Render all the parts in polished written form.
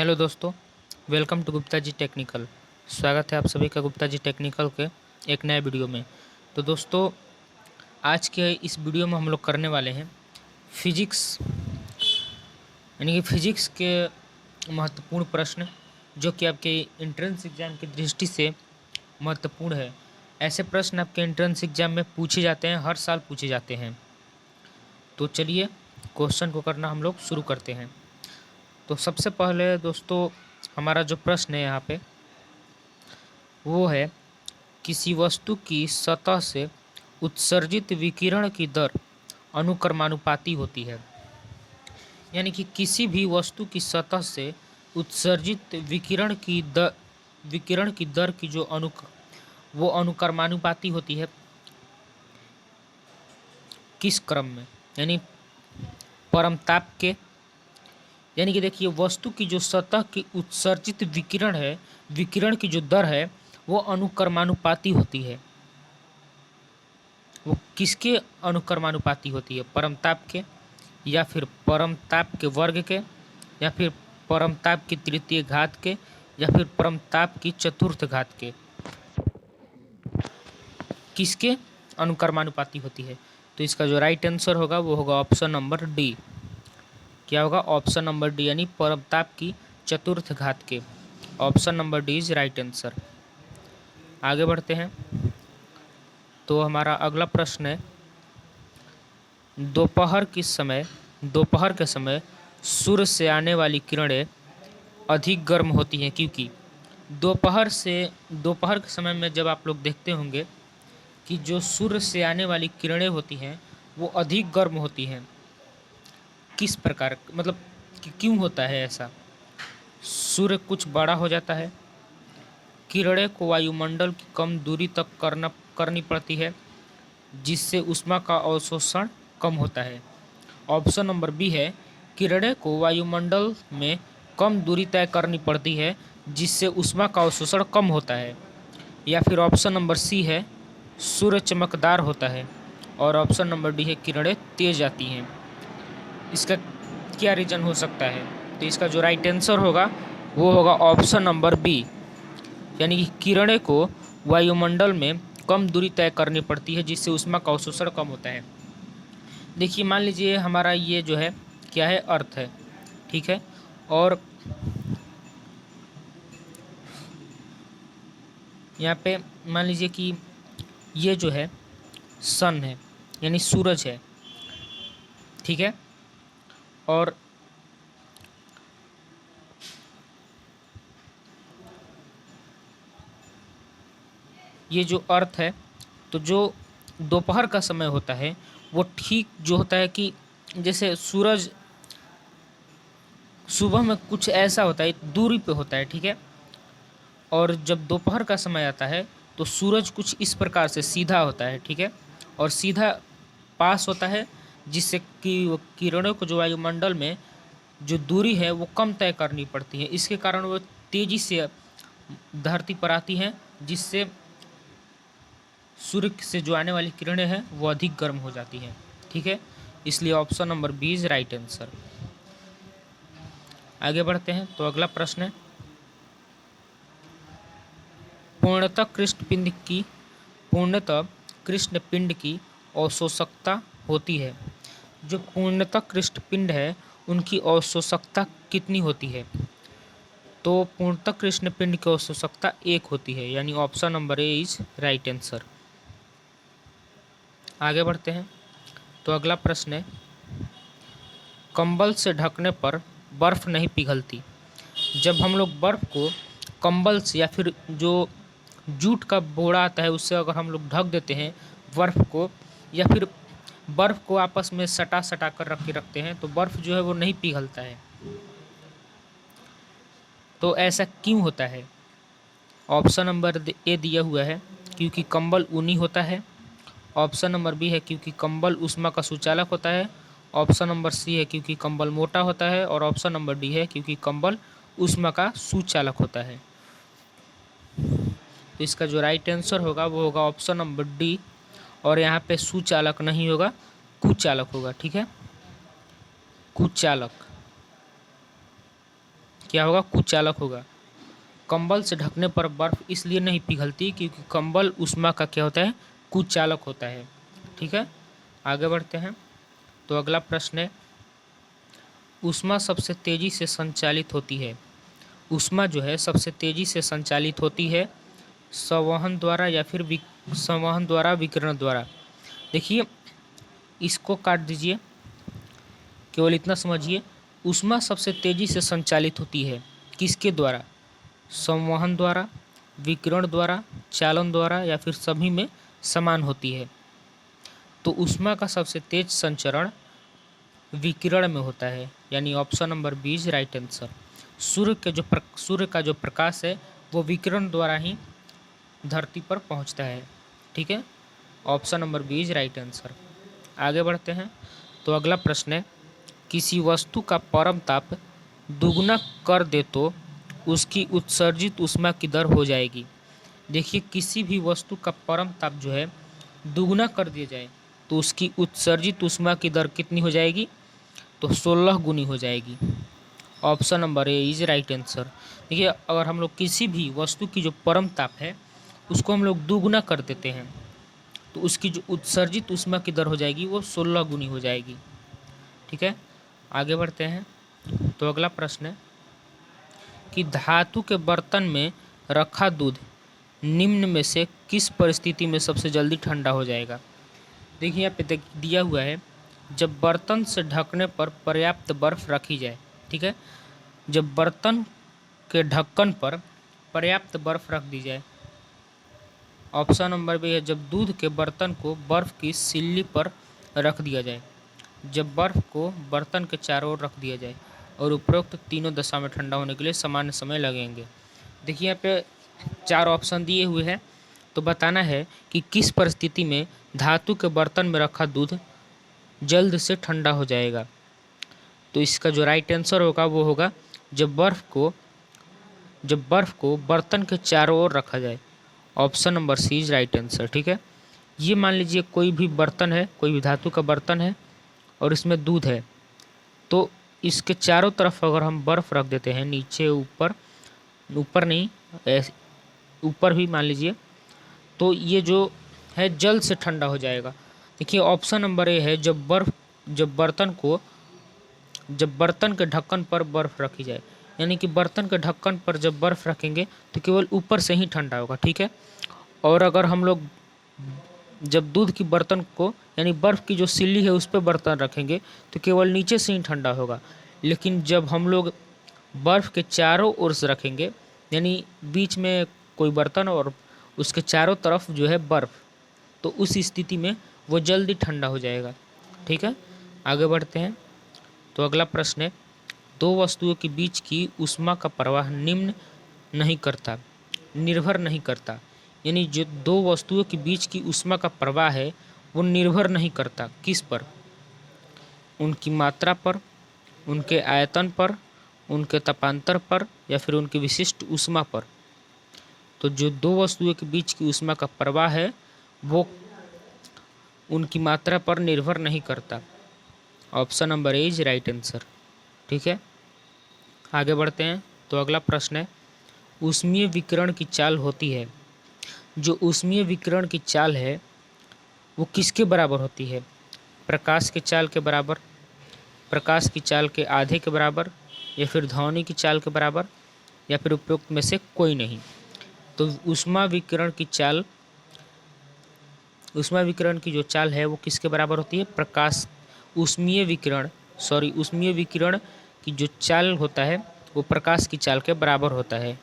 Hello दोस्तों, welcome to Gupta ji technical. स्वागत है आप सभी का गुप्ता जी टेक्निकल के एक नए वीडियो में। तो दोस्तों, आज के इस वीडियो में हम लोग करने वाले हैं फिजिक्स, यानी कि फिजिक्स के महत्वपूर्ण प्रश्न जो कि आपके एंट्रेंस एग्जाम की दृष्टि से महत्वपूर्ण है। ऐसे प्रश्न आपके एंट्रेंस एग्जाम में पूछे जाते हैं, हर साल पूछे जाते हैं। तो चलिए क्वेश्चन को करना हम लोग शुरू करते हैं। तो सबसे पहले दोस्तों, हमारा जो प्रश्न है यहाँ पे वो है, किसी वस्तु की सतह से उत्सर्जित विकिरण की दर अनुक्रमानुपाती होती है। यानी कि किसी भी वस्तु की सतह से उत्सर्जित विकिरण की दर की जो वो अनुक्रमानुपाती होती है। किस क्रम में? यानी परमताप के, यानी कि देखिए वस्तु की जो सतह की उत्सर्जित विकिरण है, विकिरण की जो दर है वो अनुक्रमानुपाती होती है। वो किसके अनुक्रमानुपाती होती है? परमताप के, या फिर परमताप के वर्ग के, या फिर परमताप की तृतीय घात के, या फिर परमताप की चतुर्थ घात के। किसके अनुक्रमानुपाती होती है? तो इसका जो राइट आंसर होगा वो होगा ऑप्शन नंबर डी। क्या होगा? ऑप्शन नंबर डी, यानी परमताप की चतुर्थ घात के। Option number D is right answer. आगे बढ़ते हैं। तो हमारा अगला प्रश्न है, दोपहर के समय सूर्य से आने वाली किरणें अधिक गर्म होती हैं, क्योंकि दोपहर के समय में जब आप लोग देखते होंगे कि जो सूर्य से आने वाली किरणें होती हैं वो अधिक गर्म होती हैं। किस प्रकार, मतलब क्यों होता है ऐसा? सूर्य कुछ बड़ा हो जाता है, किरणें को वायुमंडल की कम दूरी तक करनी पड़ती है, जिससे ऊष्मा का अवशोषण कम होता है। ऑप्शन नंबर बी है, किरणें को वायुमंडल में कम दूरी तय करनी पड़ती है, जिससे ऊष्मा का अवशोषण कम होता है। या फिर ऑप्शन नंबर सी है, सूर्य चमकदार होता है। और ऑप्शन नंबर डी है, किरणें तेज आती हैं। इसका क्या रीजन हो सकता है? तो इसका जो राइट आंसर होगा वो होगा ऑप्शन नंबर बी, यानी कि किरणें को वायुमंडल में कम दूरी तय करनी पड़ती है, जिससे ऊष्मा का अवशोषण कम होता है। देखिए, मान लीजिए हमारा ये जो है क्या है, अर्थ है, ठीक है, और यहाँ पे मान लीजिए कि ये जो है सन है, यानी सूरज है, ठीक है, और ये जो अर्थ है, तो जो दोपहर का समय होता है वो ठीक जो होता है कि जैसे सूरज सुबह में कुछ ऐसा होता है, दूरी पे होता है, ठीक है, और जब दोपहर का समय आता है तो सूरज कुछ इस प्रकार से सीधा होता है, ठीक है, और सीधा पास होता है, जिससे कि वो किरणों को जो वायुमंडल में जो दूरी है वो कम तय करनी पड़ती है। इसके कारण वो तेजी से धरती पर आती हैं, जिससे सूर्य से जो आने वाली किरणें हैं वो अधिक गर्म हो जाती हैं, ठीक है। इसलिए option number B is right answer. आगे बढ़ते हैं। तो अगला प्रश्न है, पूर्णतः कृष्णपिंड की अवशोषकता होती है। जो पूर्णतः कृष्णपिंड है उनकी अवशोषकता कितनी होती है? तो पूर्णतः कृष्णपिंड की अवशोषकता 1 होती है, यानी option number A is right answer. आगे बढ़ते हैं। तो अगला प्रश्न है, कंबल से ढकने पर बर्फ नहीं पिघलती। जब हम लोग बर्फ को कंबल से या फिर जो जूट का बोरा आता है उससे अगर हम लोग ढक देते हैं बर्फ को, या फिर बर्फ को आपस में सटा सटा कर रखते हैं, तो बर्फ जो है वो नहीं पिघलता है। तो ऐसा क्यों होता है? ऑप्शन नंबर ए दिया हुआ है, क्योंकि कंबल ऊनी होता है। ऑप्शन नंबर बी है, क्योंकि कंबल ऊष्मा का सुचालक होता है। ऑप्शन नंबर सी है, क्योंकि कंबल मोटा होता है। और ऑप्शन नंबर डी है, क्योंकि कंबल ऊष्मा का सुचालक होता है। तो इसका जो राइट आंसर होगा वो होगा ऑप्शन नंबर डी, और यहाँ पे सुचालक नहीं होगा, कुचालक होगा, ठीक है, कुचालक। क्या होगा, कुचालक होगा। कंबल से ढकने पर बर्फ इसलिए नहीं पिघलती क्योंकि कंबल ऊष्मा का क्या होता है, कुचालक होता है। ठीक है, आगे बढ़ते हैं। तो अगला प्रश्न है, ऊष्मा सबसे तेजी से संचालित होती है। ऊष्मा जो है सबसे तेजी से संचालित होती है संवहन द्वारा या फिर संवहन द्वारा, विकिरण द्वारा। देखिए इसको काट दीजिए, केवल इतना समझिए, ऊष्मा सबसे तेजी से संचालित होती है किसके द्वारा, संवहन द्वारा, विकिरण द्वारा, चालन द्वारा या फिर सभी में समान होती है। तो ऊष्मा का सबसे तेज संचरण विकिरण में होता है, यानी option number B is right answer. सूर्य का जो प्रकाश है वो विकिरण द्वारा ही धरती पर पहुंचता है। ठीक है, option number B is right answer. आगे बढ़ते हैं। तो अगला प्रश्न है, किसी वस्तु का परम ताप दुगुना कर दे तो उसकी उत्सर्जित ऊष्मा की दर हो जाएगी। देखिए किसी भी वस्तु का परम ताप जो है दुगुना कर दिया जाए तो उसकी उत्सर्जित ऊष्मा की दर कितनी हो जाएगी, तो 16 गुनी हो जाएगी। Option number A is right answer. देखिए अगर हम लोग किसी भी वस्तु की जो परम ताप है उसको हम लोग दुगुना कर देते हैं तो उसकी जो उत्सर्जित ऊष्मा की दर हो जाएगी वो 16 गुनी हो जाएगी। ठीक है, आगे बढ़ते हैं। तो अगला प्रश्न है कि धातु के बर्तन में रखा दूध निम्न में से किस परिस्थिति में सबसे जल्दी ठंडा हो जाएगा। देखिए यहाँ पे दिया हुआ है, जब बर्तन से ढकने पर पर्याप्त बर्फ रखी जाए। ठीक है, जब बर्तन के ढक्कन पर पर्याप्त बर्फ रख दी जाए। ऑप्शन नंबर बी है, जब दूध के बर्तन को बर्फ़ की सिल्ली पर रख दिया जाए, जब बर्फ़ को बर्तन के चारों ओर रख दिया जाए और उपरोक्त तीनों दशा में ठंडा होने के लिए सामान्य समय लगेंगे। देखिए यहाँ पे 4 ऑप्शन दिए हुए हैं, तो बताना है कि किस परिस्थिति में धातु के बर्तन में रखा दूध जल्द से ठंडा हो जाएगा। तो इसका जो राइट आंसर होगा वो होगा जब बर्फ़ को बर्तन के चारों ओर रखा जाए। Option number C is right answer. ठीक है, ये मान लीजिए कोई भी बर्तन है, कोई भी धातु का बर्तन है और इसमें दूध है, तो इसके चारों तरफ अगर हम बर्फ़ रख देते हैं, नीचे ऊपर, ऊपर नहीं ऊपर भी मान लीजिए, तो ये जो है जल्द से ठंडा हो जाएगा। देखिए ऑप्शन नंबर ए है, जब बर्तन के ढक्कन पर बर्फ़ रखी जाए, यानी कि बर्तन के ढक्कन पर जब बर्फ़ रखेंगे तो केवल ऊपर से ही ठंडा होगा। ठीक है, और अगर हम लोग जब दूध की बर्तन को यानी बर्फ़ की जो सिल्ली है उस पर बर्तन रखेंगे तो केवल नीचे से ही ठंडा होगा। लेकिन जब हम लोग बर्फ़ के चारों ओर से रखेंगे, यानी बीच में कोई बर्तन और उसके चारों तरफ जो है बर्फ़, तो उस स्थिति में वो जल्दी ठंडा हो जाएगा। ठीक है, आगे बढ़ते हैं। तो अगला प्रश्न है, दो वस्तुओं के बीच की ऊष्मा का प्रवाह निर्भर नहीं करता, यानी जो दो वस्तुओं के बीच की ऊष्मा का प्रवाह है वो निर्भर नहीं करता किस पर, उनकी मात्रा पर, उनके आयतन पर, उनके तापांतर पर या फिर उनकी विशिष्ट ऊष्मा पर। तो जो दो वस्तुओं के बीच की ऊष्मा का प्रवाह है वो उनकी मात्रा पर निर्भर नहीं करता। Option number A is right answer. ठीक है, आगे बढ़ते हैं। तो अगला प्रश्न है, ऊष्मीय विकिरण की चाल होती है, जो ऊष्मीय विकिरण की चाल है वो किसके बराबर होती है, प्रकाश के चाल के बराबर, प्रकाश की चाल के आधे के बराबर या फिर ध्वनि की चाल के बराबर या फिर उपरोक्त में से कोई नहीं। तो ऊष्मा विकिरण की जो चाल है वो किसके बराबर होती है, ऊष्मीय विकिरण की जो चाल होता है वो प्रकाश की चाल के बराबर होता है।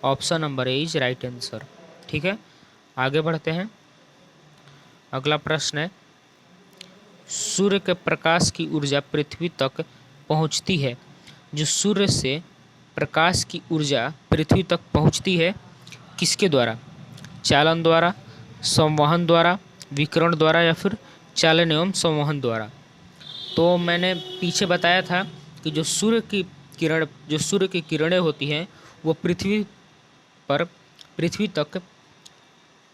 Option number A is right answer. ठीक है, आगे बढ़ते हैं। अगला प्रश्न है, सूर्य के प्रकाश की ऊर्जा पृथ्वी तक पहुंचती है, जो सूर्य से प्रकाश की ऊर्जा पृथ्वी तक पहुंचती है किसके द्वारा, चालन द्वारा, संवहन द्वारा, विकिरण द्वारा या फिर चालन एवं संवहन द्वारा। तो मैंने पीछे बताया था कि जो सूर्य की किरणें होती हैं वो पृथ्वी तक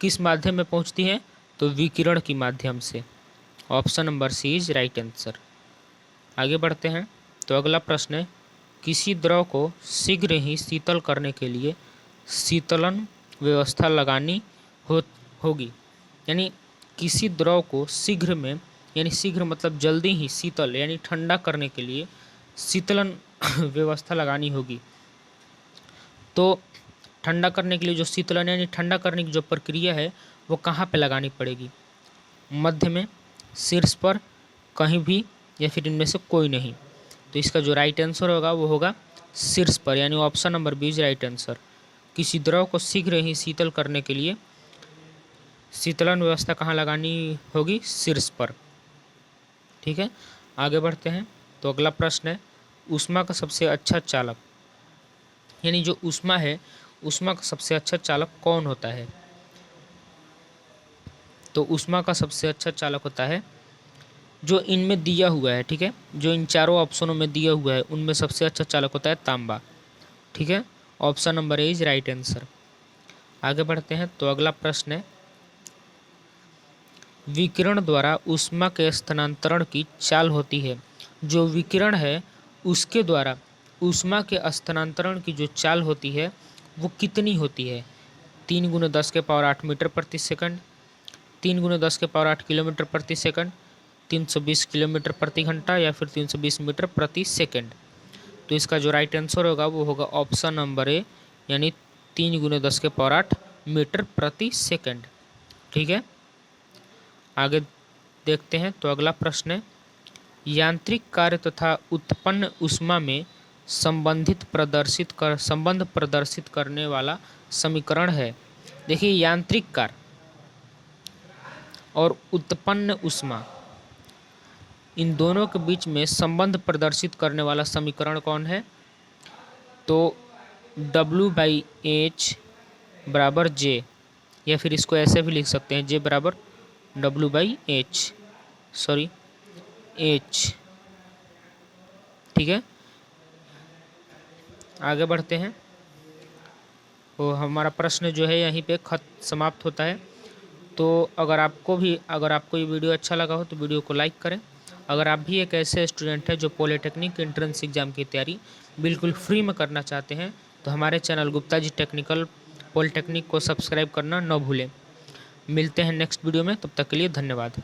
किस माध्यम में पहुंचती हैं, तो विकिरण के माध्यम से। Option number C is right answer. आगे बढ़ते हैं। तो अगला प्रश्न है, किसी द्रव को शीघ्र ही शीतल करने के लिए शीतलन व्यवस्था लगानी होगी। यानी किसी द्रव को शीघ्र में, यानी शीघ्र मतलब जल्दी ही शीतल यानी ठंडा करने के लिए शीतलन व्यवस्था लगानी होगी। तो ठंडा करने के लिए जो शीतलन यानी ठंडा करने की जो प्रक्रिया है वो कहाँ पे लगानी पड़ेगी? मध्य में, शीर्ष पर, कहीं भी, या फिर इनमें से कोई नहीं। तो इसका जो राइट आंसर होगा वो होगा शीर्ष पर, यानी option number B is right answer. किसी द्रव को शीघ्र ही शीतल करने के लिए शीतलन व्यवस्था कहाँ लगानी होगी? शीर्ष पर। ठीक है, आगे बढ़ते हैं। तो अगला प्रश्न है, ऊष्मा का सबसे अच्छा चालक, यानी जो ऊष्मा है, ऊष्मा का सबसे अच्छा चालक कौन होता है? तो ऊष्मा का सबसे अच्छा चालक होता है जो इनमें दिया हुआ है। ठीक है, जो इन चारों ऑप्शनों में दिया हुआ है उनमें सबसे अच्छा चालक होता है तांबा। ठीक है, option number A is right answer. आगे बढ़ते हैं। तो अगला प्रश्न है, विकिरण द्वारा ऊष्मा के स्थानांतरण की चाल होती है। जो विकिरण है उसके द्वारा ऊष्मा के स्थानांतरण की जो चाल होती है वो कितनी होती है? 3×10⁸ मीटर प्रति सेकंड, 3×10⁸ किलोमीटर प्रति सेकंड, 320 किलोमीटर प्रति घंटा, या फिर 320 मीटर प्रति सेकंड। तो इसका जो राइट आंसर होगा वो होगा ऑप्शन नंबर ए, यानी 3×10⁸ मीटर प्रति सेकंड। ठीक है, आगे देखते हैं। तो अगला प्रश्न है, यांत्रिक कार्य तथा उत्पन्न ऊष्मा में संबंध प्रदर्शित करने वाला समीकरण है। देखिए, यांत्रिक कार्य और उत्पन्न ऊष्मा, इन दोनों के बीच में संबंध प्रदर्शित करने वाला समीकरण कौन है? तो W/H बराबर J, या फिर इसको ऐसे भी लिख सकते हैं, J बराबर W/H, सॉरी H। ठीक है, आगे बढ़ते हैं। तो हमारा प्रश्न जो है यहीं पे समाप्त होता है। तो अगर आपको ये वीडियो अच्छा लगा हो तो वीडियो को लाइक करें। अगर आप भी एक ऐसे स्टूडेंट हैं जो पॉलिटेक्निक एंट्रेंस एग्जाम की तैयारी बिल्कुल फ्री में करना चाहते हैं तो हमारे channel Gupta ji technical polytechnic को सब्सक्राइब करना न भूलें। मिलते हैं नेक्स्ट वीडियो में, तब तक के लिए धन्यवाद।